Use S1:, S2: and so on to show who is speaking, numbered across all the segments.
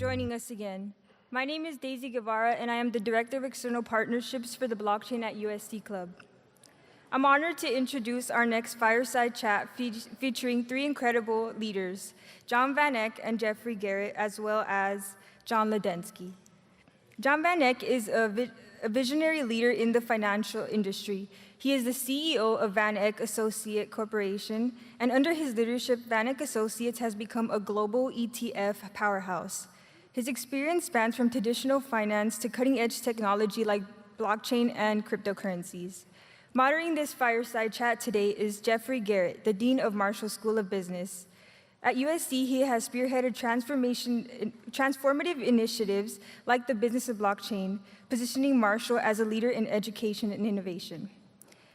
S1: joining us again. My name is Daisy Guevara, and I am the Director of External Partnerships for the Blockchain at USD Club. I'm honored to introduce our next fireside chat featuring three incredible leaders, John Van Eck and Jeffrey Garrett, as well as John Ledecky. John Van Eck is a visionary leader in the financial industry. He is the CEO of Van Eck Associate Corporation, and under his leadership, Van Eck Associates has become a global ETF powerhouse. His experience spans from traditional finance to cutting-edge technology like blockchain and cryptocurrencies. Moderating this fireside chat today is Jeffrey Garrett, the Dean of Marshall School of Business. At USC, he has spearheaded transformative initiatives like the business of blockchain, positioning Marshall as a leader in education and innovation.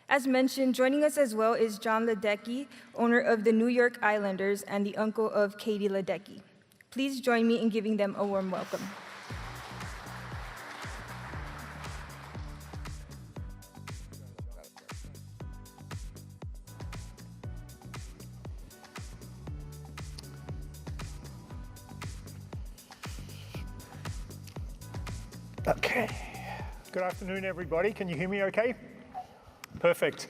S1: As mentioned, joining us as well is John Ledecky, owner of the New York Islanders and the uncle of Katie Ledecky. Please join me in giving them a warm welcome.
S2: Okay. Good afternoon, everybody. Can you hear me okay? Perfect.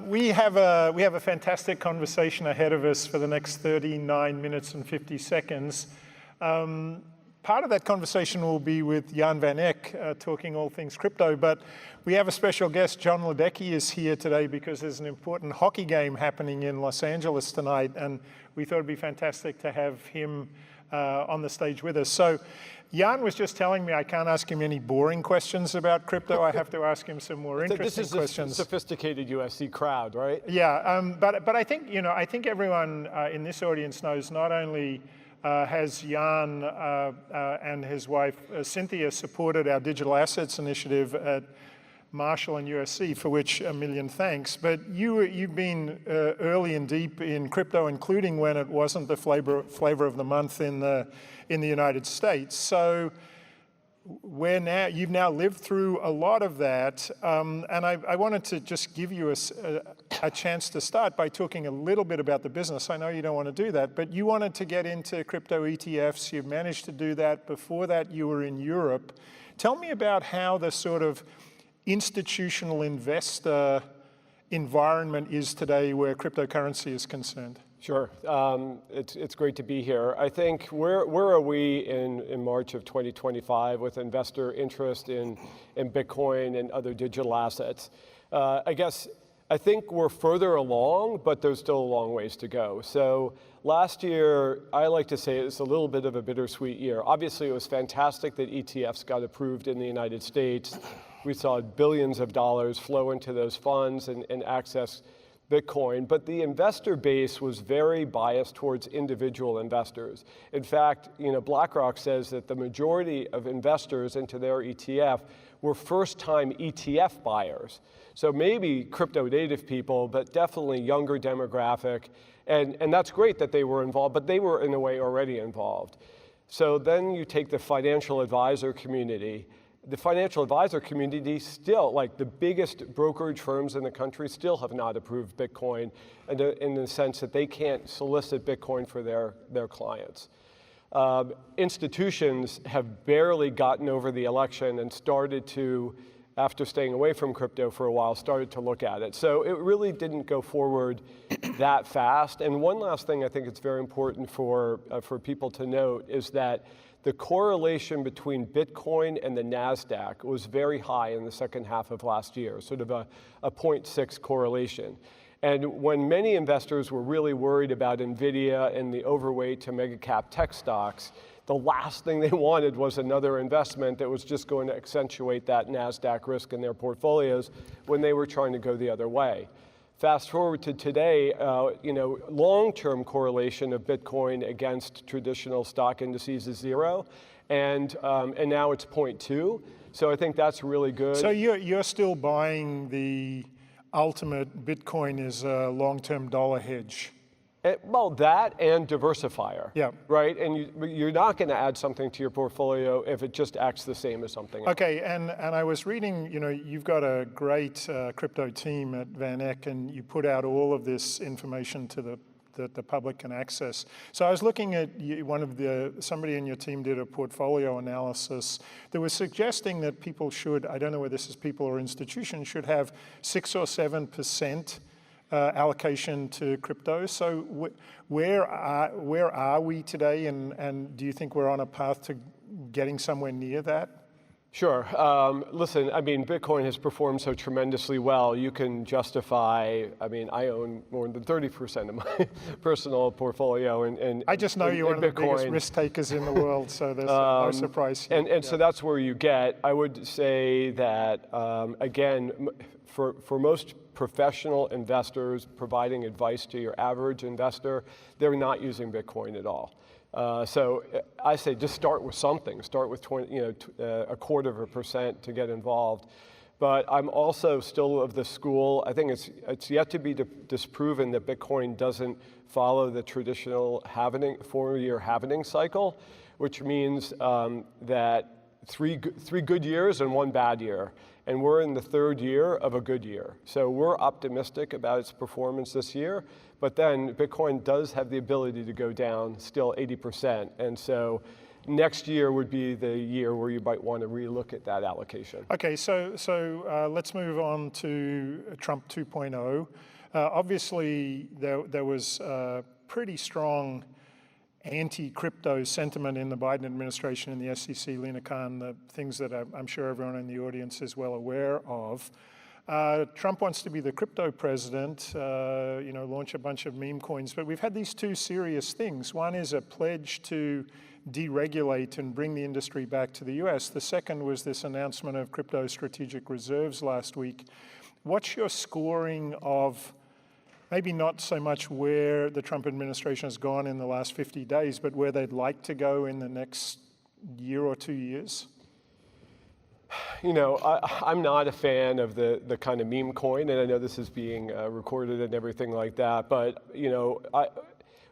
S2: We have a fantastic conversation ahead of us for the next 39 minutes and 50 seconds. Part of that conversation will be with Jan Van Eck, talking all things crypto, but we have a special guest. John Ledecky is here today because there's an important hockey game happening in Los Angeles tonight, and we thought it'd be fantastic to have him on the stage with us. So Jan was just telling me I can't ask him any boring questions about crypto. I have to ask him some more interesting questions.
S3: This is a sophisticated USC crowd, right?
S2: Yeah, but I think I think everyone in this audience knows not only has Jan and his wife Cynthia supported our digital assets initiative at Marshall and USC, for which a million thanks. But you've been early and deep in crypto, including when it wasn't the flavor of the month in the United States. So you've now lived through a lot of that, and I wanted to just give you a chance to start by talking a little bit about the business. I know you don't want to do that, but you wanted to get into crypto ETFs. You've managed to do that. Before that, you were in Europe. Tell me about how the sort of institutional investor environment is today where cryptocurrency is concerned.
S3: Sure. It's great to be here. I think where are we in March of 2025 with investor interest in Bitcoin and other digital assets? I think we're further along, but there's still a long ways to go. So last year, I like to say it's a little bit of a bittersweet year. Obviously, it was fantastic that ETFs got approved in the United States. We saw billions of dollars flow into those funds and access Bitcoin, but the investor base was very biased towards individual investors. In fact, BlackRock says that the majority of investors into their ETF were first-time ETF buyers. So maybe crypto native people, but definitely younger demographic, and that's great that they were involved, but they were in a way already involved. So then you take the financial advisor community. The financial advisor community still, like the biggest brokerage firms in the country, still have not approved Bitcoin in the sense that they can't solicit Bitcoin for their clients. Institutions have barely gotten over the election and started to, after staying away from crypto for a while, started to look at it. So it really didn't go forward that fast. And one last thing I think it's very important for people to note is that the correlation between Bitcoin and the NASDAQ was very high in the second half of last year, sort of a 0.6 correlation. And when many investors were really worried about NVIDIA and the overweight to mega cap tech stocks, the last thing they wanted was another investment that was just going to accentuate that NASDAQ risk in their portfolios when they were trying to go the other way. Fast forward to today, long-term correlation of Bitcoin against traditional stock indices is 0, and now it's 0.2. So I think that's really good.
S2: So you're still buying the ultimate Bitcoin as a long-term dollar hedge.
S3: Well, that and diversifier,
S2: yeah,
S3: right? And you're not going to add something to your portfolio if it just acts the same as something else.
S2: Okay, and I was reading, you've got a great crypto team at Van Eck, and you put out all of this information to that the public can access. So I was looking at somebody in your team did a portfolio analysis that was suggesting that people should, I don't know whether this is people or institutions, should have 6 or 7% allocation to crypto. So where are we today, and do you think we're on a path to getting somewhere near that?
S3: Sure. Listen, I mean, Bitcoin has performed so tremendously well. You can justify, I mean, I own more than 30% of my personal portfolio in
S2: I just know you're one of the biggest risk takers in the world, so there's no surprise here.
S3: And so that's where you get. I would say that, again, for most professional investors providing advice to your average investor, they're not using Bitcoin at all. So I say just start with something. Start with 0.25% to get involved. But I'm also still of the school. I think it's yet to be disproven that Bitcoin doesn't follow the traditional 4-year halvening cycle, which means that three good years and 1 bad year. And we're in the 3rd year of a good year. So we're optimistic about its performance this year. But then Bitcoin does have the ability to go down still 80%. And so next year would be the year where you might want to relook at that allocation.
S2: Okay, so let's move on to Trump 2.0. Obviously, there was pretty strong anti-crypto sentiment in the Biden administration and the SEC, Lina Khan, the things that I'm sure everyone in the audience is well aware of. Trump wants to be the crypto president, launch a bunch of meme coins, but we've had these 2 serious things. One is a pledge to deregulate and bring the industry back to the US. The second was this announcement of crypto strategic reserves last week. What's your scoring of maybe not so much where the Trump administration has gone in the last 50 days, but where they'd like to go in the next year or 2 years?
S3: You know, I'm not a fan of the kind of meme coin, and I know this is being recorded and everything like that, but, you know,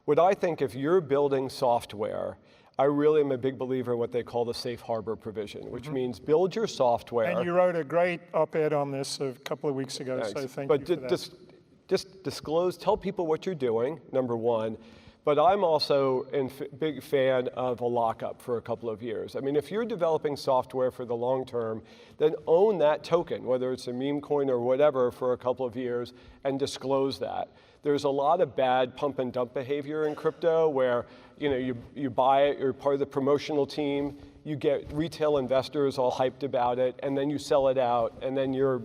S3: what I think if you're building software, I really am a big believer in what they call the safe harbor provision, which means build your software.
S2: And you wrote a great op-ed on this a couple of weeks ago, so thank you for that.
S3: Just disclose, tell people what you're doing, number one. But I'm also a big fan of a lockup for a couple of years. I mean, if you're developing software for the long term, then own that token, whether it's a meme coin or whatever, for a couple of years and disclose that. There's a lot of bad pump and dump behavior in crypto where, you know, you buy it, you're part of the promotional team, you get retail investors all hyped about it, and then you sell it out, and then you're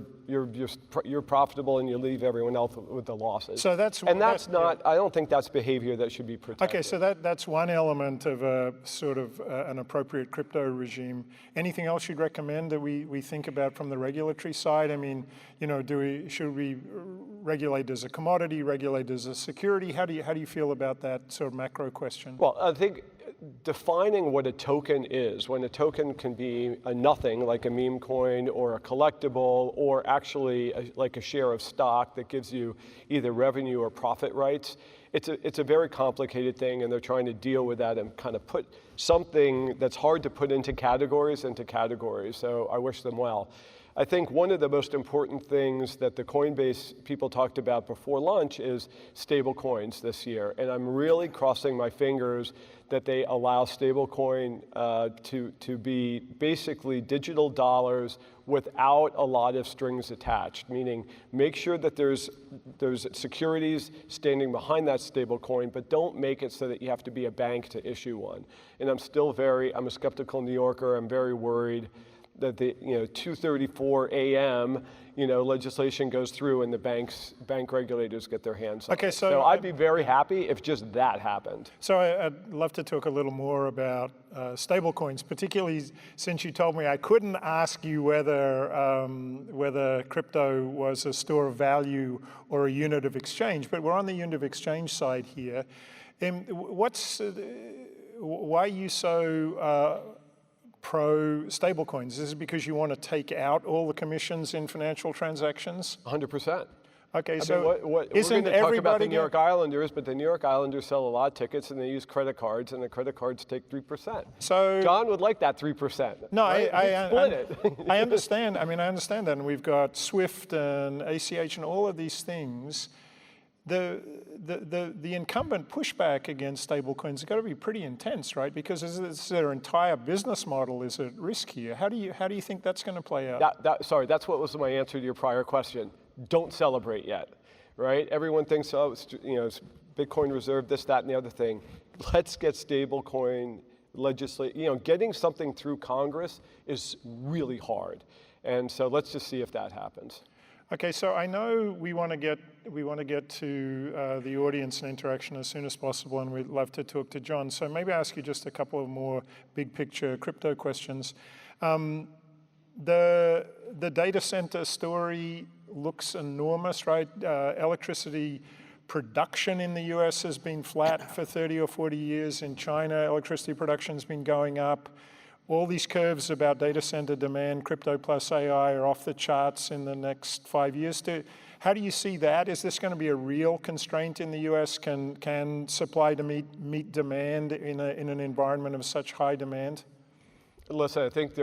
S3: profitable and you leave everyone else with the losses.
S2: So that's
S3: not. I don't think that's behavior that should be protected.
S2: Okay, so that's one element of a sort of an appropriate crypto regime. Anything else you'd recommend that we think about from the regulatory side? I mean, you know, should we regulate as a commodity, regulate as a security? How do you feel about that sort of macro question?
S3: Well, I think defining what a token is, when a token can be a nothing, like a meme coin or a collectible, or actually like a share of stock that gives you either revenue or profit rights, it's a very complicated thing, and they're trying to deal with that and kind of put something that's hard to put into categories. So I wish them well. I think one of the most important things that the Coinbase people talked about before lunch is stable coins this year. And I'm really crossing my fingers that they allow stablecoin to be basically digital dollars without a lot of strings attached, meaning make sure that there's securities standing behind that stablecoin, but don't make it so that you have to be a bank to issue one. And I'm a skeptical New Yorker. I'm very worried that the 2:34 a.m. legislation goes through and the bank regulators get their hands on it. So I'd be very happy if just that happened.
S2: So I'd love to talk a little more about stablecoins, particularly since you told me I couldn't ask you whether crypto was a store of value or a unit of exchange, but we're on the unit of exchange side here. Why are you so pro stablecoins? Is it because you want to take out all the commissions in financial transactions?
S3: 100%.
S2: Okay,
S3: We're
S2: so
S3: going to talk about the New York Islanders, but the New York Islanders sell a lot of tickets and they use credit cards, and the credit cards take 3%.
S2: So
S3: John would like that 3%.
S2: No,
S3: right?
S2: I understand. I mean, I understand that, and we've got SWIFT and ACH and all of these things. the incumbent pushback against stablecoins has got to be pretty intense, right? Because their entire business model is at risk here. How do you think that's going to play out?
S3: Sorry, that's what was my answer to your prior question. Don't celebrate yet, right? Everyone thinks, oh, it's Bitcoin reserve, this, that, and the other thing. Let's get stablecoin legislation. Getting something through Congress is really hard, and so let's just see if that happens.
S2: Okay, so I know we want to get to the audience and interaction as soon as possible, and we'd love to talk to John. So maybe I ask you just a couple of more big picture crypto questions. The data center story looks enormous, right? Electricity production in the US has been flat for 30 or 40 years. In China, electricity production's been going up. All these curves about data center demand, crypto plus AI, are off the charts in the next 5 years. How do you see that? Is this going to be a real constraint in the US? Can supply to meet demand in an environment of such high demand?
S3: Listen, I think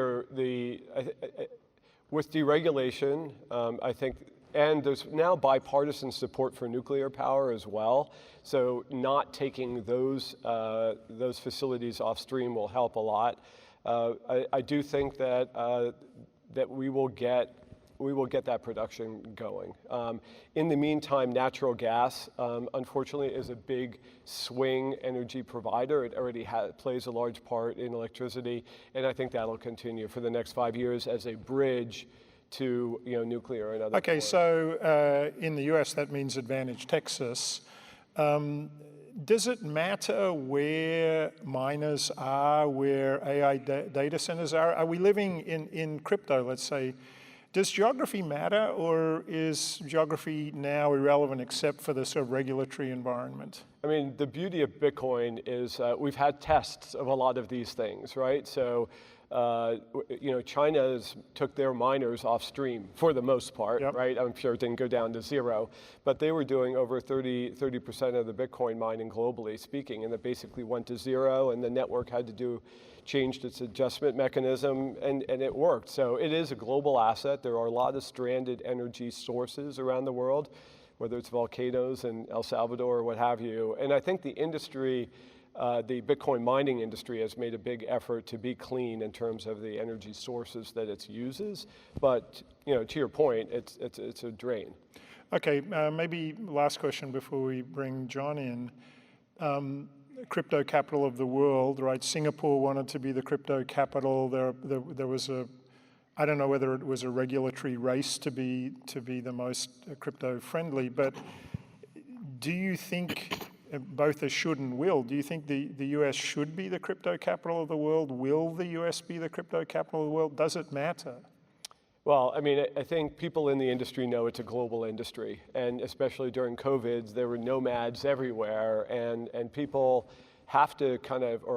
S3: with deregulation, I think, and there's now bipartisan support for nuclear power as well. So not taking those facilities off stream will help a lot. I do think that we will get that production going. In the meantime, natural gas, unfortunately, is a big swing energy provider. It already plays a large part in electricity, and I think that'll continue for the next 5 years as a bridge to nuclear and other.
S2: Okay,
S3: forms.
S2: so in the US, that means Advantage Texas. Does it matter where miners are, where AI data centers are? Are we living in crypto, let's say? Does geography matter, or is geography now irrelevant except for the sort of regulatory environment?
S3: I mean, the beauty of Bitcoin is we've had tests of a lot of these things, right? So, China took their miners off stream for the most part,
S2: Yep.
S3: right? I'm sure it didn't go down to zero, but they were doing over 30% of the Bitcoin mining globally speaking, and it basically went to zero, and the network had to changed its adjustment mechanism, and it worked. So it is a global asset. There are a lot of stranded energy sources around the world, whether it's volcanoes in El Salvador or what have you. And I think the industry, the Bitcoin mining industry, has made a big effort to be clean in terms of the energy sources that it uses. But to your point, it's a drain.
S2: Okay, maybe last question before we bring John in. Crypto capital of the world, right? Singapore wanted to be the crypto capital. There was I don't know whether it was a regulatory race to be the most crypto friendly, but do you think, both as should and will, do you think the US should be the crypto capital of the world? Will the US be the crypto capital of the world? Does it matter?
S3: Well, I mean, I think people in the industry know it's a global industry, and especially during COVID, there were nomads everywhere, and people have to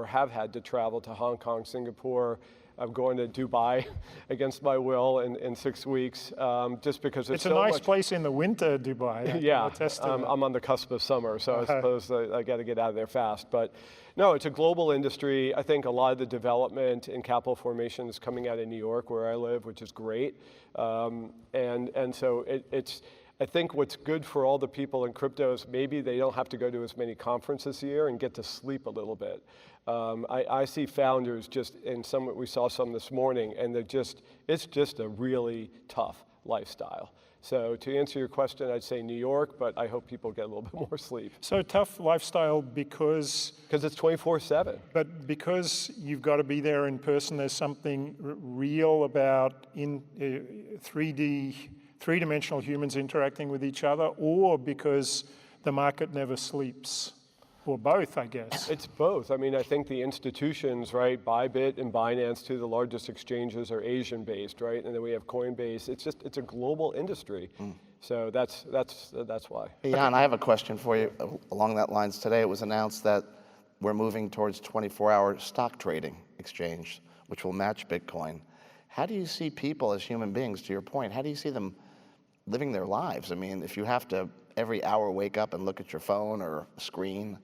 S3: have had to travel to Hong Kong, Singapore. I'm going to Dubai against my will in 6 weeks, just because it's so
S2: a nice
S3: much
S2: place in the winter, Dubai.
S3: Yeah, I'm on the cusp of summer, so I suppose I got to get out of there fast. But no, it's a global industry. I think a lot of the development in capital formation is coming out of New York, where I live, which is great. And so I think what's good for all the people in crypto is maybe they don't have to go to as many conferences this year and get to sleep a little bit. I see founders we saw some this morning, and it's just a really tough lifestyle. So to answer your question, I'd say New York, but I hope people get a little bit more sleep.
S2: So tough lifestyle because
S3: it's 24/7.
S2: But because you've got to be there in person, there's something real about three-dimensional humans interacting with each other, or because the market never sleeps. Or both, I guess.
S3: It's both. I mean, I think the institutions, right, Bybit and Binance, two of the largest exchanges, are Asian-based, right? And then we have Coinbase. It's a global industry. So that's why.
S4: Hey, Jan, I have a question for you along that lines. Today it was announced that we're moving towards 24-hour stock trading exchange, which will match Bitcoin. How do you see people as human beings, to your point? How do you see them living their lives? I mean, if you have to every hour wake up and look at your phone or screen,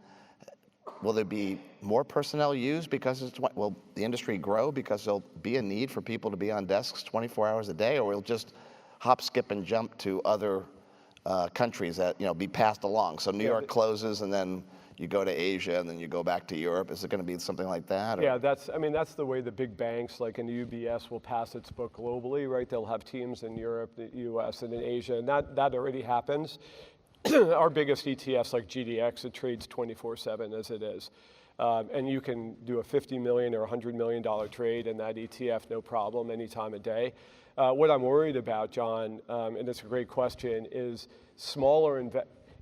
S4: will there be more personnel used because will the industry grow because there'll be a need for people to be on desks 24 hours a day, or will just hop, skip, and jump to other countries that be passed along. So New York closes, and then you go to Asia, and then you go back to Europe. Is it going to be something like that? Or?
S3: Yeah, that's the way the big banks, like in the UBS, will pass its book globally, right? They'll have teams in Europe, the US, and in Asia, and that already happens. Our biggest ETFs, like GDX, it trades 24/7 as it is. And you can do a $50 million or $100 million trade in that ETF, no problem, any time of day. What I'm worried about, John, and it's a great question, is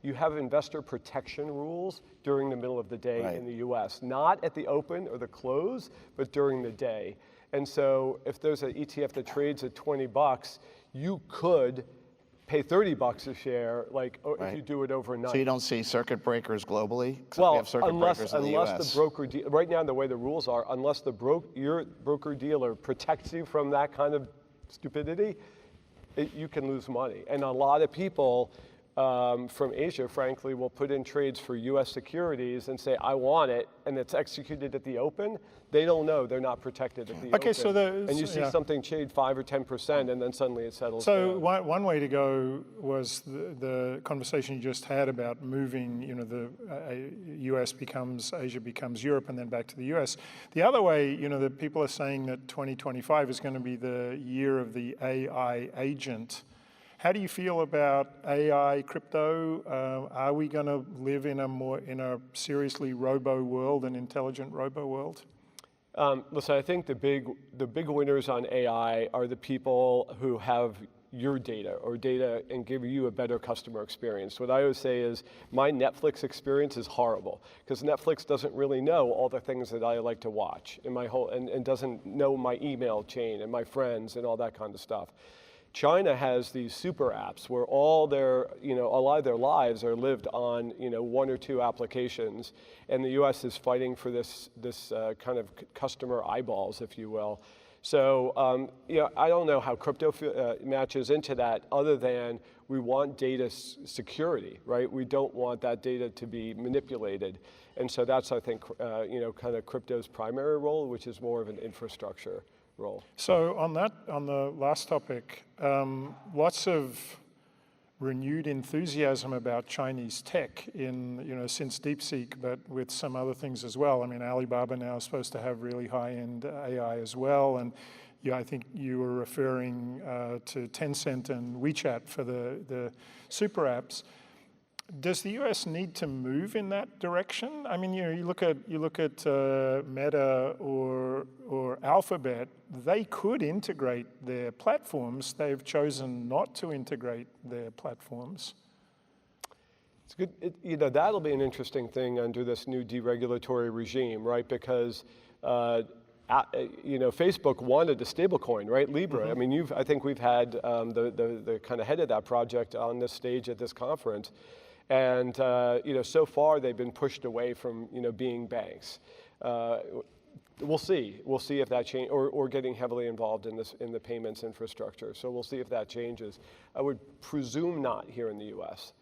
S3: you have investor protection rules during the middle of the day in the US, not at the open or the close, but during the day. And so if there's an ETF that trades at $20, you could pay $30 a share, if you do it overnight.
S4: So you don't see circuit breakers globally?
S3: Well,
S4: we have circuit breakers in the US.
S3: Unless the broker, right now the way the rules are, unless your broker-dealer protects you from that kind of stupidity, you can lose money. And a lot of people from Asia, frankly, will put in trades for US securities and say, I want it, and it's executed at the open. They don't know, they're not protected at the open.
S2: So
S3: and you see something trade 5 or 10%, and then suddenly it settles down.
S2: So one way to go was the conversation you just had about moving, the US becomes, Asia becomes Europe, and then back to the US. The other way, the people are saying that 2025 is going to be the year of the AI agent. How do you feel about AI, crypto? Are we going to live in a seriously robo world, an intelligent robo world?
S3: Listen, I think the big winners on AI are the people who have your data and give you a better customer experience. What I always say is my Netflix experience is horrible because Netflix doesn't really know all the things that I like to watch and doesn't know my email chain and my friends and all that kind of stuff. China has these super apps where all their, a lot of their lives are lived on, 1 or 2 applications, and the U.S. is fighting for this kind of customer eyeballs, if you will. So, I don't know how crypto matches into that, other than we want data security, right? We don't want that data to be manipulated, and so that's, I think, kind of crypto's primary role, which is more of an infrastructure role.
S2: So on the last topic, lots of renewed enthusiasm about Chinese tech since DeepSeek, but with some other things as well. I mean, Alibaba now is supposed to have really high-end AI as well, and I think you were referring to Tencent and WeChat for the super apps. Does the U.S. need to move in that direction? I mean, you look at Meta or Alphabet. They could integrate their platforms. They've chosen not to integrate their platforms.
S3: It's good. That'll be an interesting thing under this new deregulatory regime, right? Because Facebook wanted a stablecoin, right? Libra. Mm-hmm. I mean, I think we've had the kind of head of that project on this stage at this conference. And so far they've been pushed away from being banks. We'll see. We'll see if that changes, or getting heavily involved in the payments infrastructure. So we'll see if that changes. I would presume not here in the U.S.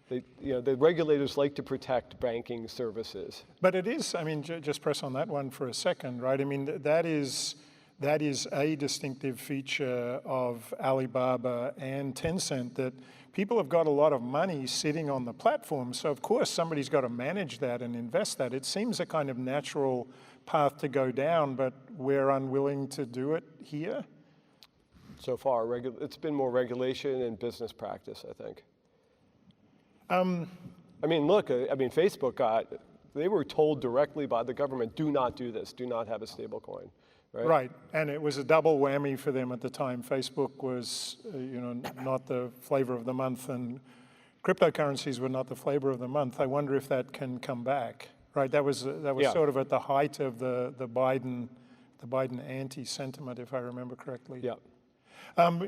S3: The regulators like to protect banking services.
S2: But it is. I mean, just press on that one for a second, right? I mean, that is a distinctive feature of Alibaba and Tencent, that people have got a lot of money sitting on the platform. So of course somebody's got to manage that and invest that. It seems a kind of natural path to go down, but we're unwilling to do it here.
S3: So far, it's been more regulation and business practice, I think. I mean, look, Facebook they were told directly by the government, do not do this, do not have a stable coin. Right,
S2: and it was a double whammy for them at the time. Facebook was, not the flavor of the month, and cryptocurrencies were not the flavor of the month. I wonder if that can come back. Right, that was sort of at the height of the Biden anti-sentiment, if I remember correctly.
S3: Yeah.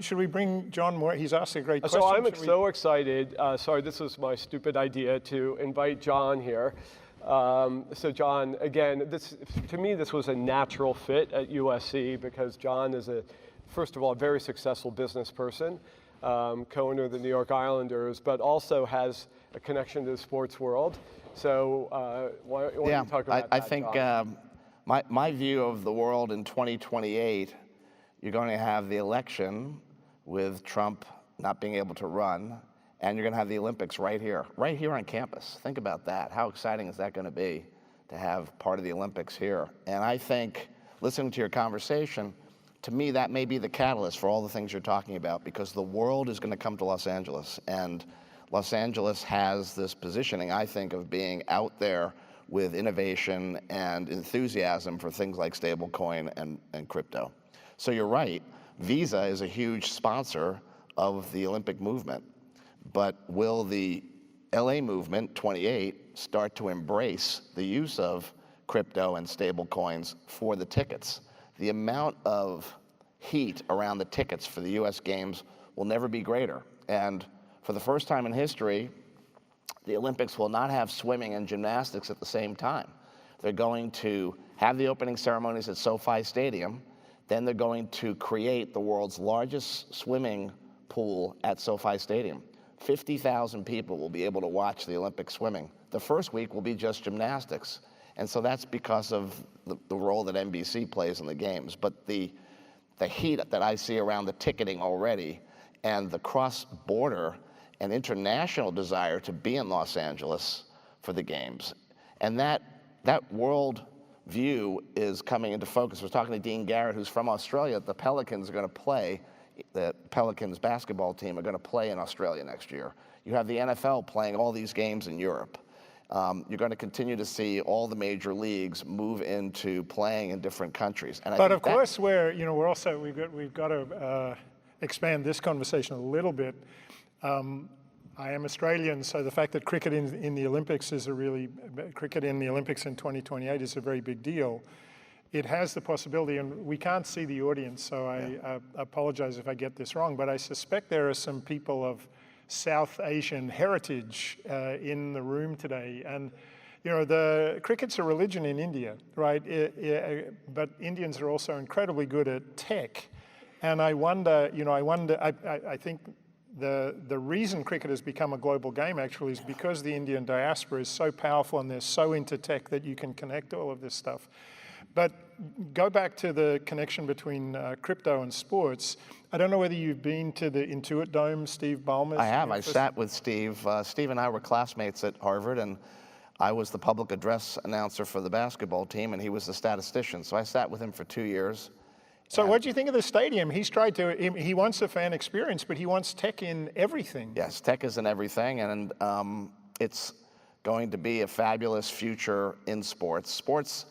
S2: Should we bring John Moore? He's asked a great question.
S3: So I'm so excited. Sorry, this was my stupid idea to invite John here. So John, again, to me, this was a natural fit at USC because John is first of all, a very successful business person, co-owner of the New York Islanders, but also has a connection to the sports world. So why don't you talk about that,
S4: I think my view of the world in 2028, you're going to have the election with Trump not being able to run, and you're going to have the Olympics right here on campus. Think about that. How exciting is that going to be to have part of the Olympics here? And I think, listening to your conversation, to me, that may be the catalyst for all the things you're talking about, because the world is going to come to Los Angeles. And Los Angeles has this positioning, I think, of being out there with innovation and enthusiasm for things like stablecoin and crypto. So you're right, Visa is a huge sponsor of the Olympic movement. But will the LA movement, 28, start to embrace the use of crypto and stablecoins for the tickets? The amount of heat around the tickets for the US Games will never be greater. And for the first time in history, the Olympics will not have swimming and gymnastics at the same time. They're going to have the opening ceremonies at SoFi Stadium, then they're going to create the world's largest swimming pool at SoFi Stadium. 50,000 people will be able to watch the Olympic swimming. The first week will be just gymnastics. And so that's because of the role that NBC plays in the games. But the heat that I see around the ticketing already, and the cross-border and international desire to be in Los Angeles for the games, and that world view is coming into focus. I was talking to Dean Garrett, who's from Australia. The Pelicans are going to play. The Pelicans basketball team are going to play in Australia next year. You have the NFL playing all these games in Europe. You're going to continue to see all the major leagues move into playing in different countries. And
S2: But of course, we've got to expand this conversation a little bit. I am Australian, so the fact that cricket in the Olympics cricket in the Olympics in 2028 is a very big deal. It has the possibility, and we can't see the audience, so I apologize if I get this wrong, but I suspect there are some people of South Asian heritage in the room today. And, the cricket's a religion in India, right? But Indians are also incredibly good at tech. And I think the reason cricket has become a global game actually is because the Indian diaspora is so powerful and they're so into tech that you can connect all of this stuff. But go back to the connection between crypto and sports. I don't know whether you've been to the Intuit Dome, Steve Ballmer.
S4: I have. I sat with Steve. Steve and I were classmates at Harvard, and I was the public address announcer for the basketball team, and he was the statistician. So I sat with him for 2 years.
S2: So what do you think of the stadium? He wants a fan experience, but he wants tech in everything.
S4: Yes, tech is in everything, and it's going to be a fabulous future in sports. Sports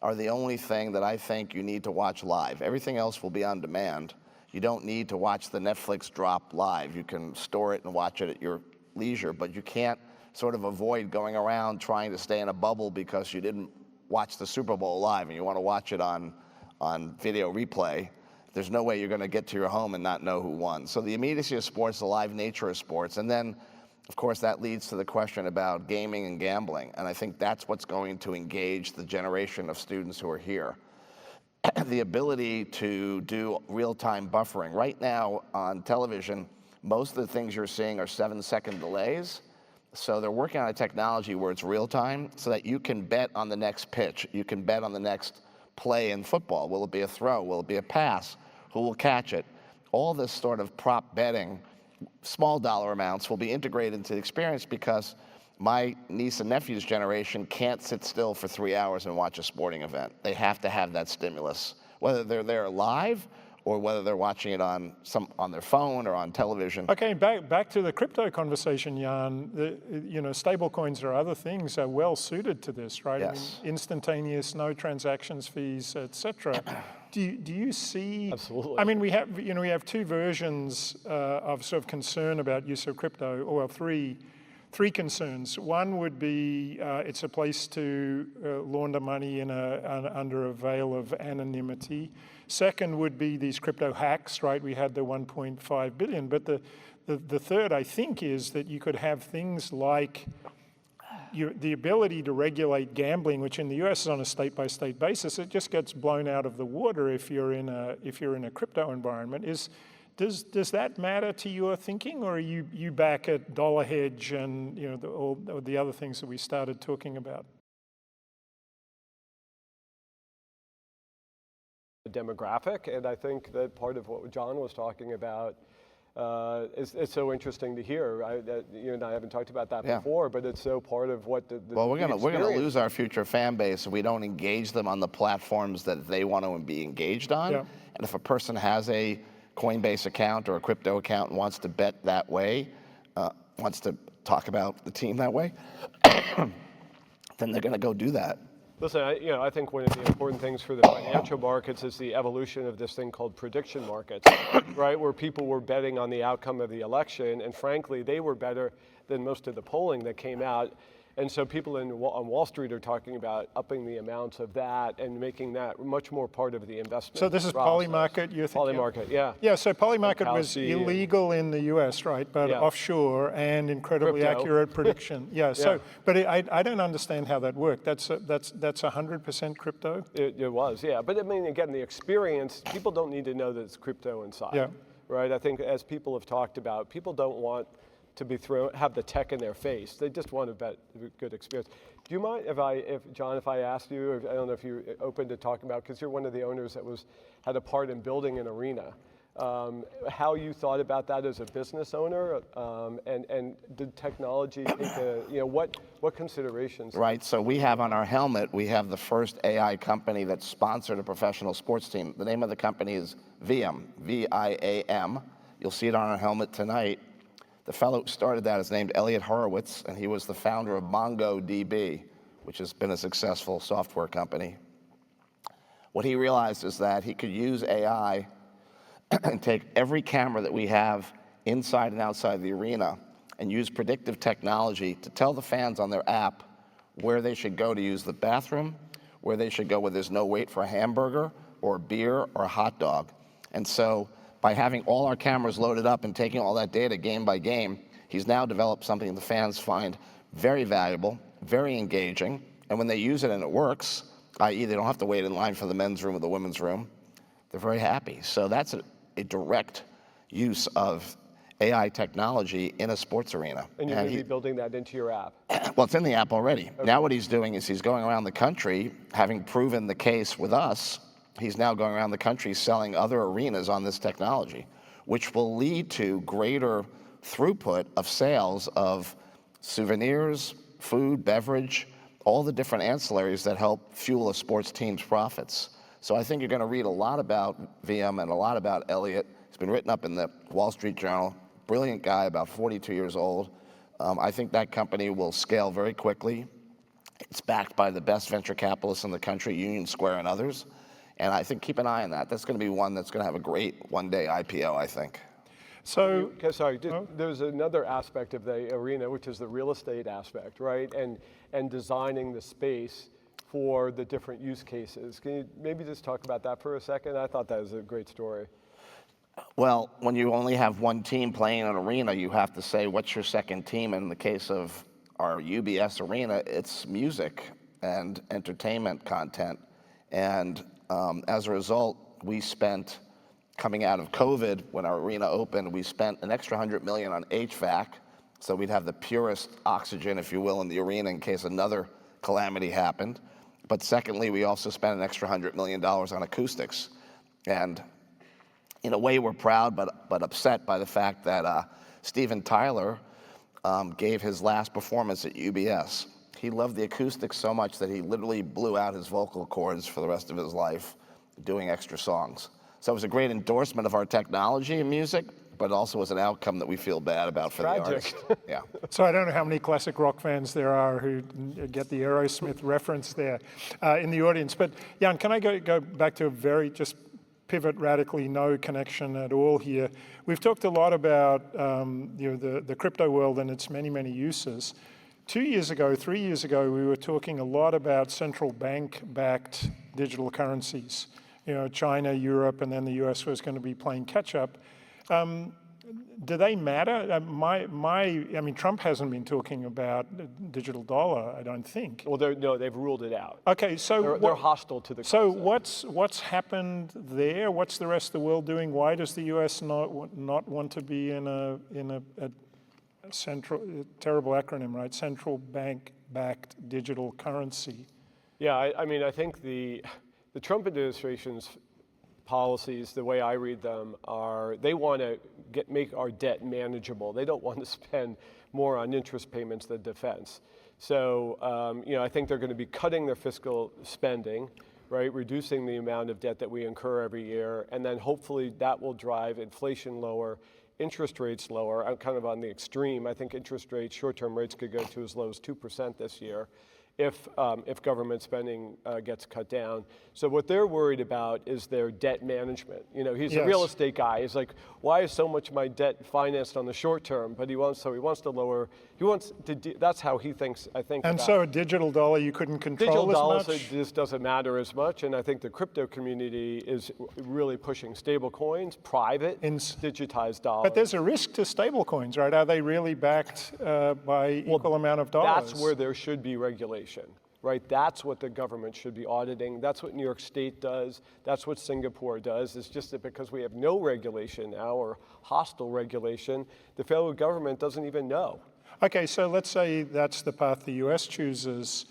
S4: are the only thing that I think you need to watch live. Everything else will be on demand. You don't need to watch the Netflix drop live. You can store it and watch it at your leisure, but you can't sort of avoid going around trying to stay in a bubble because you didn't watch the Super Bowl live and you want to watch it on video replay. There's no way you're going to get to your home and not know who won. So the immediacy of sports, the live nature of sports, and then, of course, that leads to the question about gaming and gambling. And I think that's what's going to engage the generation of students who are here. The ability to do real-time buffering. Right now on television, most of the things you're seeing are 7-second delays. So they're working on a technology where it's real-time so that you can bet on the next pitch. You can bet on the next play in football. Will it be a throw? Will it be a pass? Who will catch it? All this sort of prop betting, small dollar amounts, will be integrated into the experience because my niece and nephew's generation can't sit still for 3 hours and watch a sporting event. They have to have that stimulus, whether they're there live or whether they're watching it on their phone or on television.
S2: Okay, back to the crypto conversation, Jan. Stable coins or other things are well suited to this, right?
S4: Yes.
S2: I mean, instantaneous, no transactions fees, etc. Do you see?
S3: Absolutely.
S2: I mean, we have two versions of sort of concern about use of crypto, or well, three concerns. One would be it's a place to launder money under a veil of anonymity. Second would be these crypto hacks, right? We had the 1.5 billion. But the third, I think, is that you could have things like the ability to regulate gambling, which in the US is on a state-by-state basis. It just gets blown out of the water if you're in a crypto environment. Does that matter to your thinking, or are you back at dollar hedge and all the other things that we started talking about?
S3: Demographic, and I think that part of what John was talking about It's so interesting to hear. You and I haven't talked about that
S4: Yeah.
S3: before, but it's so part of what the
S4: Well, we're gonna
S3: experience.
S4: lose our future fan base if we don't engage them on the platforms that they want to be engaged on.
S2: Yeah.
S4: And if a person has a Coinbase account or a crypto account and wants to bet that way, wants to talk about the team that way, then they're going to go do that.
S3: Listen, I think one of the important things for the financial markets is the evolution of this thing called prediction markets, right? Where people were betting on the outcome of the election, and frankly, they were better than most of the polling that came out. And so people on Wall Street are talking about upping the amounts of that and making that much more part of the investment.
S2: So this is
S3: process.
S2: Polymarket, you're thinking?
S3: Polymarket, yeah.
S2: Yeah, so Polymarket was
S3: Kalshi and-
S2: illegal in the US, right? But
S3: Yeah.
S2: offshore and incredibly
S3: Crypto.
S2: accurate prediction. Yeah, so,
S3: Yeah.
S2: but I don't understand how that worked. That's 100% crypto?
S3: It was, yeah. But I mean, again, the experience, people don't need to know that it's crypto inside.
S2: Yeah.
S3: Right? I think as people have talked about, people don't want to have the tech in their face. They just want a good experience. Do you mind John, if I asked you, I don't know if you're open to talking about, because you're one of the owners that had a part in building an arena, how you thought about that as a business owner, and did technology take what considerations?
S4: Right, so we have on our helmet, we have the first AI company that sponsored a professional sports team. The name of the company is VIAM, V-I-A-M. You'll see it on our helmet tonight. The fellow who started that is named Elliot Horowitz, and he was the founder of MongoDB, which has been a successful software company. What he realized is that he could use AI and take every camera that we have inside and outside the arena and use predictive technology to tell the fans on their app where they should go to use the bathroom, where they should go where there's no wait for a hamburger or a beer or a hot dog. And so by having all our cameras loaded up and taking all that data game by game, he's now developed something the fans find very valuable, very engaging, and when they use it and it works, i.e. they don't have to wait in line for the men's room or the women's room, they're very happy. So that's a direct use of AI technology in a sports arena.
S3: And you're going to be building that into your app.
S4: Well, it's in the app already. Okay. Now what he's doing is he's going around the country, having proven the case with us, he's now going around the country selling other arenas on this technology, which will lead to greater throughput of sales of souvenirs, food, beverage, all the different ancillaries that help fuel a sports team's profits. So I think you're going to read a lot about VM and a lot about Elliot. It's been written up in the Wall Street Journal. Brilliant guy, about 42 years old. I think that company will scale very quickly. It's backed by the best venture capitalists in the country, Union Square and others. And I think keep an eye on that. That's going to be one that's going to have a great one-day IPO, I think.
S2: So,
S3: there's another aspect of the arena, which is the real estate aspect, right? And designing the space for the different use cases. Can you maybe just talk about that for a second? I thought that was a great story.
S4: Well, when you only have one team playing an arena, you have to say, what's your second team? And in the case of our UBS arena, it's music and entertainment content. And as a result, we spent, coming out of COVID, when our arena opened, we spent an extra $100 million on HVAC, so we'd have the purest oxygen, if you will, in the arena in case another calamity happened. But secondly, we also spent an extra $100 million on acoustics. And in a way, we're proud but upset by the fact that Steven Tyler gave his last performance at UBS. He loved the acoustics so much that he literally blew out his vocal cords for the rest of his life doing extra songs. So it was a great endorsement of our technology and music, but also was an outcome that we feel bad about for the artist. Yeah.
S2: So I don't know how many classic rock fans there are who get the Aerosmith reference there in the audience. But Jan, can I go back to a very just pivot radically, no connection at all here. We've talked a lot about the crypto world and its many, many uses. 3 years ago, we were talking a lot about central bank-backed digital currencies. China, Europe, and then the US was going to be playing catch-up. Do they matter? I mean, Trump hasn't been talking about digital dollar, I don't think.
S3: Well, they've ruled it out.
S2: Okay, so
S3: they're hostile to the
S2: concept. So what's happened there? What's the rest of the world doing? Why does the US not want to be in a central, terrible acronym, right? Central bank-backed digital currency.
S3: Yeah, I mean, I think the Trump administration's policies, the way I read them, are they want to make our debt manageable. They don't want to spend more on interest payments than defense. So, I think they're going to be cutting their fiscal spending, right, reducing the amount of debt that we incur every year, and then hopefully that will drive inflation lower, interest rates lower. I'm kind of on the extreme. I think interest rates, short-term rates, could go to as low as 2% this year if government spending gets cut down. So what they're worried about is their debt management. He's a real estate guy. He's like, why is so much of my debt financed on the short term? But he wants to lower. That's how he thinks. I think.
S2: And so a digital dollar you couldn't control
S3: digital
S2: as
S3: dollars,
S2: much?
S3: it just doesn't matter as much. And I think the crypto community is really pushing stable coins, private, digitized dollars.
S2: But there's a risk to stable coins, right? Are they really backed by equal amount of dollars?
S3: That's where there should be regulation. Right, that's what the government should be auditing. That's what New York State does. That's what Singapore does. It's just that because we have no regulation now, or hostile regulation, the federal government doesn't even know.
S2: Okay, so let's say that's the path the U.S. chooses,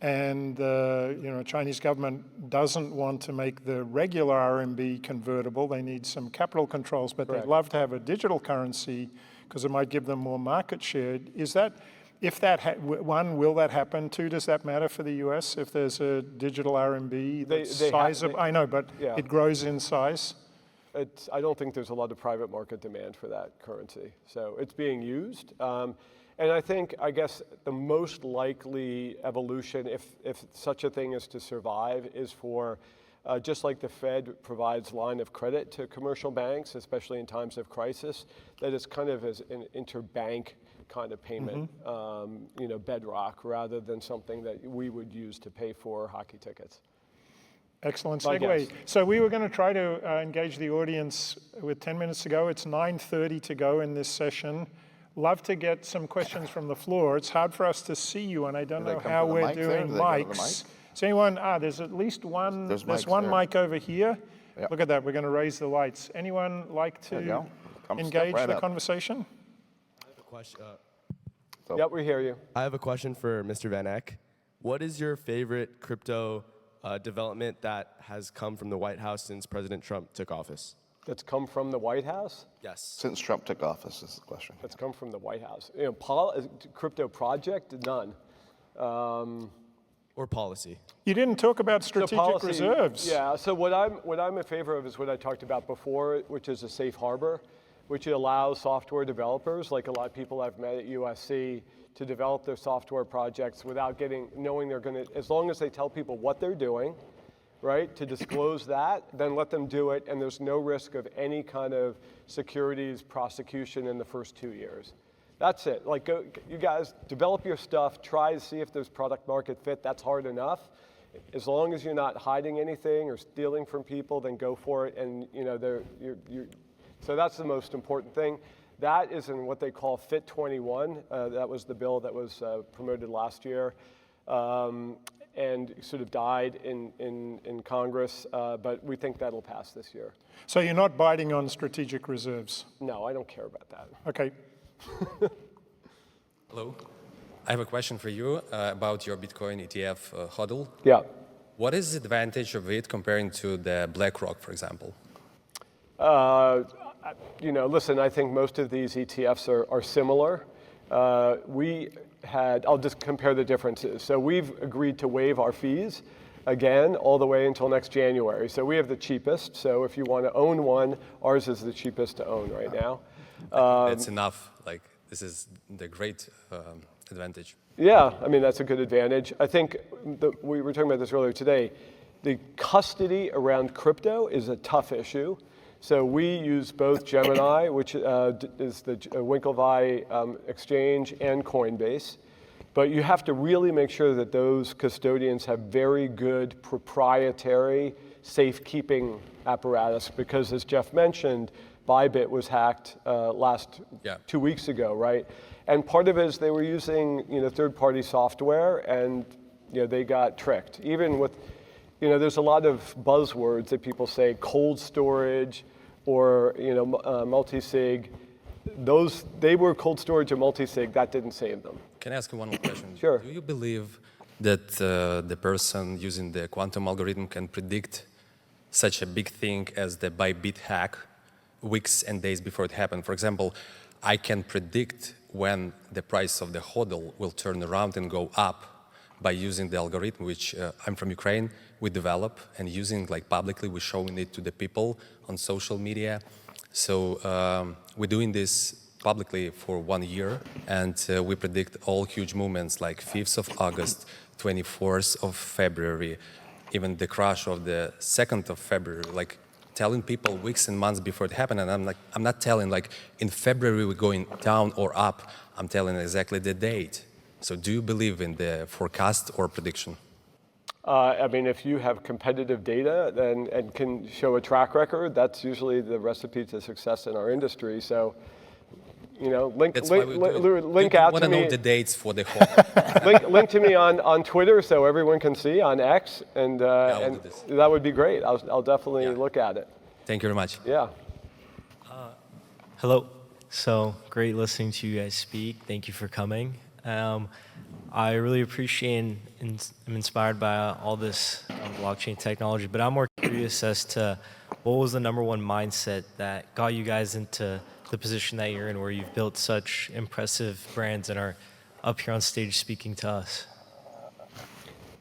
S2: and the Chinese government doesn't want to make the regular RMB convertible. They need some capital controls, but they'd love to have a digital currency because it might give them more market share. Is that? If that, will that happen? Two, does that matter for the U.S. if there's a digital RMB I know, but it grows in size?
S3: I don't think there's a lot of private market demand for that currency. So it's being used. And I guess the most likely evolution, if such a thing is to survive, is for, just like the Fed provides line of credit to commercial banks, especially in times of crisis, that is kind of as an interbank kind of payment, bedrock, rather than something that we would use to pay for hockey tickets.
S2: Excellent segue. So we were going to try to engage the audience with 10 minutes to go. It's 9:30 to go in this session. Love to get some questions from the floor. It's hard for us to see you, and I don't know how we're doing mics. Is anyone, there's at least one, there's one mic over here. Yep. Look at that, we're going to raise the lights. Anyone like to engage the conversation?
S5: Question.
S3: Yep, we hear you.
S5: I have a question for Mr. Van Eck. What is your favorite crypto development that has come from the White House since President Trump took office?
S3: That's come from the White House?
S5: Yes.
S4: Since Trump took office is the question.
S3: That's come from the White House. Crypto project? None.
S5: Or policy?
S2: You didn't talk about strategic reserves.
S3: Yeah, so what I'm in favor of is what I talked about before, which is a safe harbor, which allows software developers, like a lot of people I've met at USC, to develop their software projects without knowing they're going to, as long as they tell people what they're doing, right, to disclose that, then let them do it, and there's no risk of any kind of securities prosecution in the first 2 years. That's it. Like, go, you guys, develop your stuff, try to see if there's product market fit. That's hard enough. As long as you're not hiding anything or stealing from people, then go for it, and so that's the most important thing. That is in what they call Fit 21. That was the bill that was promoted last year and sort of died in Congress, but we think that'll pass this year.
S2: So you're not biting on strategic reserves?
S3: No, I don't care about that.
S2: Okay.
S6: Hello. I have a question for you about your Bitcoin ETF HODL.
S3: Yeah.
S6: What is the advantage of it comparing to the BlackRock, for example?
S3: Listen, I think most of these ETFs are similar. I'll just compare the differences. So we've agreed to waive our fees, again, all the way until next January. So we have the cheapest. So if you want to own one, ours is the cheapest to own right now.
S6: It's enough. Like, this is the great advantage.
S3: Yeah, I mean, that's a good advantage. I think we were talking about this earlier today. The custody around crypto is a tough issue. So we use both Gemini, which is the Winklevi exchange, and Coinbase. But you have to really make sure that those custodians have very good proprietary safekeeping apparatus, because as Geoff mentioned, Bybit was hacked 2 weeks ago, right? And part of it is they were using third-party software, and they got tricked. Even with, there's a lot of buzzwords that people say, cold storage or multi-sig. Those, they were cold storage and multi-sig. That didn't save them.
S6: Can I ask you one more question?
S3: Sure.
S6: Do you believe that the person using the quantum algorithm can predict such a big thing as the Bybit hack weeks and days before it happened. For example, I can predict when the price of the hodl will turn around and go up by using the algorithm, which I'm from Ukraine, we develop, and using like publicly, we're showing it to the people on social media. So we're doing this publicly for 1 year, and we predict all huge movements like 5th of August, 24th of February, even the crash of the 2nd of February, like telling people weeks and months before it happened. And I'm not telling like in February we're going down or up, I'm telling exactly the date. So do you believe in the forecast or prediction?
S3: I mean, if you have competitive data and can show a track record, that's usually the recipe to success in our industry. So, you know, link out to me.
S6: I want to know the dates for the whole.
S3: link to me on Twitter so everyone can see, on X, and that would be great. I'll definitely look at it.
S6: Thank you very much.
S3: Yeah.
S7: Hello. So great listening to you guys speak. Thank you for coming. I really appreciate and I'm inspired by all this blockchain technology, but I'm more curious as to what was the #1 mindset that got you guys into the position that you're in, where you've built such impressive brands and are up here on stage speaking to us?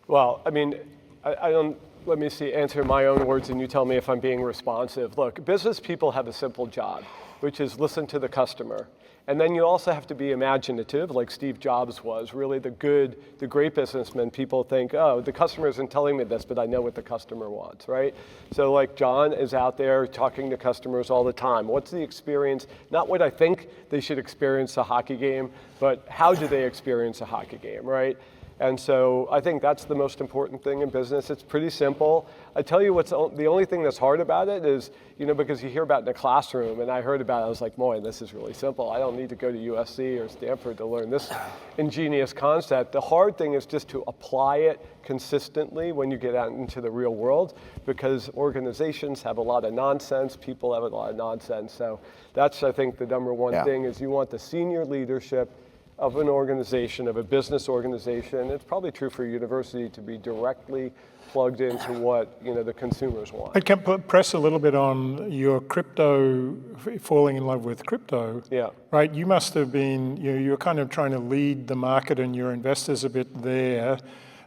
S3: Well, I mean, I don't, let me see, answer my own words and you tell me if I'm being responsive. Look, business people have a simple job, which is listen to the customer. And then you also have to be imaginative, like Steve Jobs was. Really the great businessmen, people think, oh, the customer isn't telling me this, but I know what the customer wants, right? So like John is out there talking to customers all the time. What's the experience? Not what I think they should experience a hockey game, but how do they experience a hockey game, right? And so I think that's the most important thing in business. It's pretty simple. I tell you what's the only thing that's hard about it is, you know, because you hear about it in a classroom, and I heard about it, I was like, boy, this is really simple. I don't need to go to USC or Stanford to learn this ingenious concept. The hard thing is just to apply it consistently when you get out into the real world, because organizations have a lot of nonsense, people have a lot of nonsense. So that's, I think, the #1 thing is you want the senior leadership of an organization, of a business organization. It's probably true for a university to be directly plugged into what, you know, the consumers want.
S2: I can press a little bit on your crypto, falling in love with crypto.
S3: Yeah.
S2: Right, you must have been, you're kind of trying to lead the market and your investors a bit there.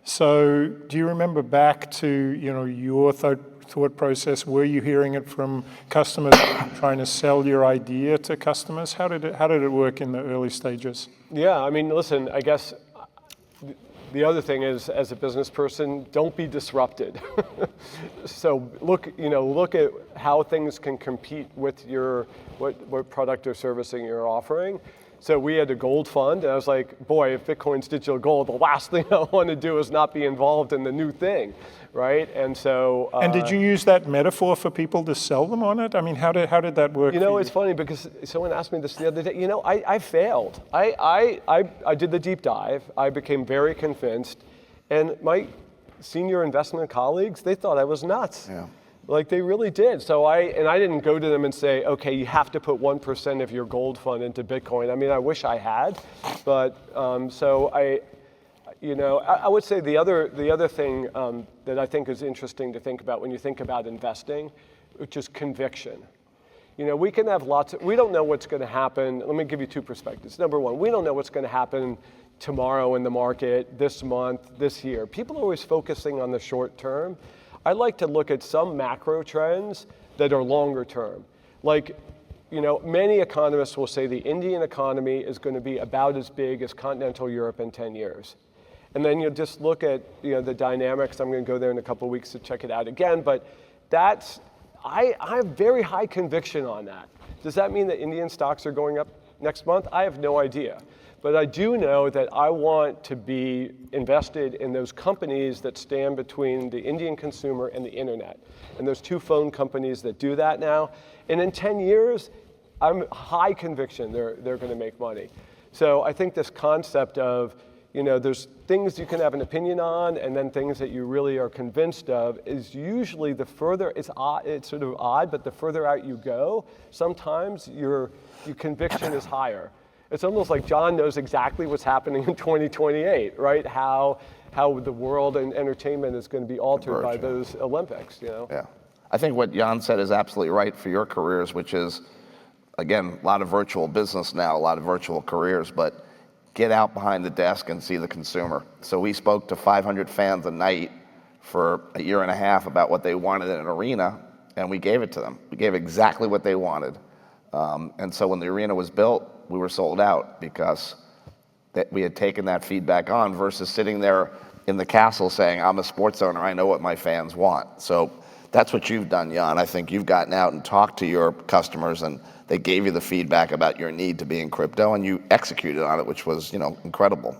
S2: So do you remember back to, you know, your thought process? Were you hearing it from customers, trying to sell your idea to customers? How did it work in the early stages?
S3: Yeah, I mean, listen, I guess the other thing is, as a business person, don't be disrupted. So look at how things can compete with your what product or servicing you're offering. So we had a gold fund, and I was like, boy, if Bitcoin's digital gold, the last thing I want to do is not be involved in the new thing, right? And so.
S2: And did you use that metaphor for people to sell them on it? I mean, how did that work?
S3: You know, it's funny because someone asked me this the other day. You know, I failed. I did the deep dive. I became very convinced, and my senior investment colleagues, they thought I was nuts.
S4: Yeah.
S3: Like they really did. So I didn't go to them and say, okay, you have to put 1% of your gold fund into Bitcoin. I mean, I wish I had, but so I would say the other thing that I think is interesting to think about when you think about investing, which is conviction. You know, we can have we don't know what's going to happen. Let me give you two perspectives. #1, we don't know what's going to happen tomorrow in the market, this month, this year. People are always focusing on the short term. I like to look at some macro trends that are longer term. Like, you know, many economists will say the Indian economy is going to be about as big as continental Europe in 10 years. And then you'll just look at, you know, the dynamics. I'm going to go there in a couple of weeks to check it out again. But I have very high conviction on that. Does that mean that Indian stocks are going up next month? I have no idea. But I do know that I want to be invested in those companies that stand between the Indian consumer and the internet. And there's 2 phone companies that do that now. And in 10 years, I'm high conviction they're going to make money. So I think this concept of, you know, there's things you can have an opinion on and then things that you really are convinced of is usually the further, it's sort of odd, but the further out you go, sometimes your conviction is higher. It's almost like John knows exactly what's happening in 2028, right? How the world and entertainment is going to be altered by those Olympics, you know?
S4: Yeah. I think what Jan said is absolutely right for your careers, which is, again, a lot of virtual business now, a lot of virtual careers, but get out behind the desk and see the consumer. So we spoke to 500 fans a night for a year and a half about what they wanted in an arena, and we gave it to them. We gave exactly what they wanted. And so when the arena was built, we were sold out because we had taken that feedback on versus sitting there in the castle saying, I'm a sports owner, I know what my fans want. So that's what you've done, Jan. I think you've gotten out and talked to your customers, and they gave you the feedback about your need to be in crypto, and you executed on it, which was, incredible.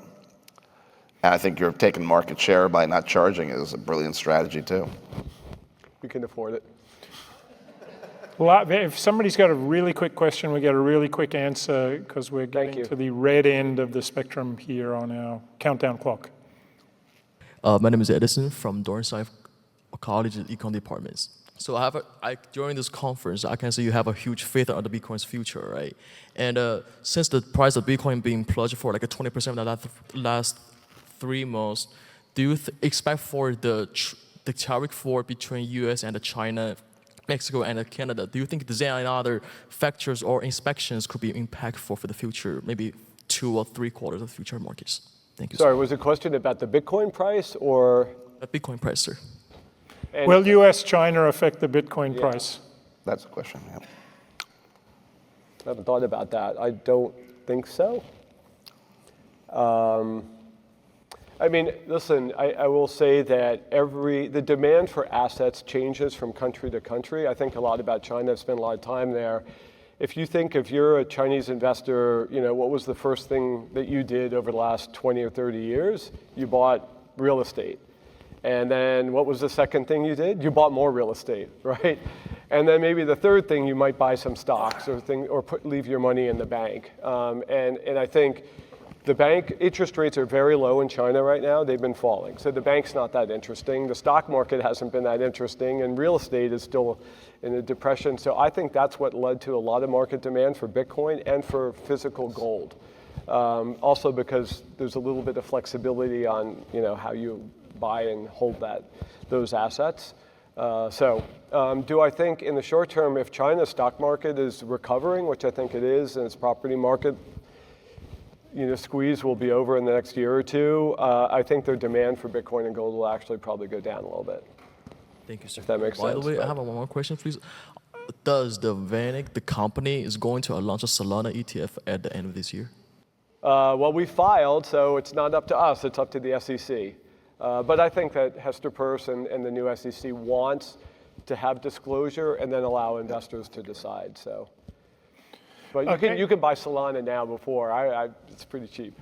S4: And I think you're taking market share by not charging is a brilliant strategy too.
S3: We can afford it.
S2: Well, if somebody's got a really quick question, we get a really quick answer because we're getting to the red end of the spectrum here on our countdown clock.
S8: My name is Edison from Dornside College Econ Departments. So during this conference, I can see you have a huge faith on the Bitcoin's future, right? And since the price of Bitcoin being plunged for like a 20% in the last 3 months, do you expect for the tariff war between U.S. and China, Mexico and Canada, do you think there's any other factors or inspections could be impactful for the future, maybe 2 or 3 quarters of future markets? Thank you.
S3: Sorry, was the question about the Bitcoin price or?
S8: The Bitcoin price, sir.
S3: And
S2: will U.S.-China affect the Bitcoin price?
S4: That's the question, yeah.
S3: I haven't thought about that. I don't think so. I mean, listen, I will say that the demand for assets changes from country to country. I think a lot about China. I've spent a lot of time there. If you're a Chinese investor, what was the first thing that you did over the last 20 or 30 years? You bought real estate. And then what was the second thing you did? You bought more real estate, right? And then maybe the third thing, you might buy some stocks or leave your money in the bank. And I think the bank interest rates are very low in China right now. They've been falling. So the bank's not that interesting. The stock market hasn't been that interesting, and real estate is still in a depression. So I think that's what led to a lot of market demand for Bitcoin and for physical gold. Also because there's a little bit of flexibility on how you buy and hold those assets. Do I think in the short term, if China's stock market is recovering, which I think it is, and its property market squeeze will be over in the next year or two, I think their demand for Bitcoin and gold will actually probably go down a little bit.
S8: Thank you, sir.
S3: If that makes sense.
S8: By the way, I have one more question, please. Does the VanEck, the company, is going to launch a Solana ETF at the end of this year?
S3: Well, we filed, so it's not up to us. It's up to the SEC. But I think that Hester Peirce and the new SEC wants to have disclosure and then allow investors to decide. So. But you can buy Solana now before. It's pretty cheap.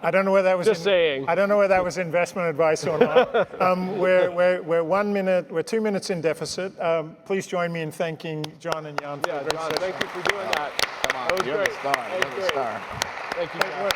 S2: I don't know whether that was
S3: just saying.
S2: I don't know whether that was investment advice or not. We're 1 minute. We're 2 minutes in deficit. Please join me in thanking John and Jan.
S3: Yeah, John, thank you for doing that.
S4: Come on,
S3: That was
S4: you're
S3: great.
S4: the star. You're the star.
S3: Thank you. John.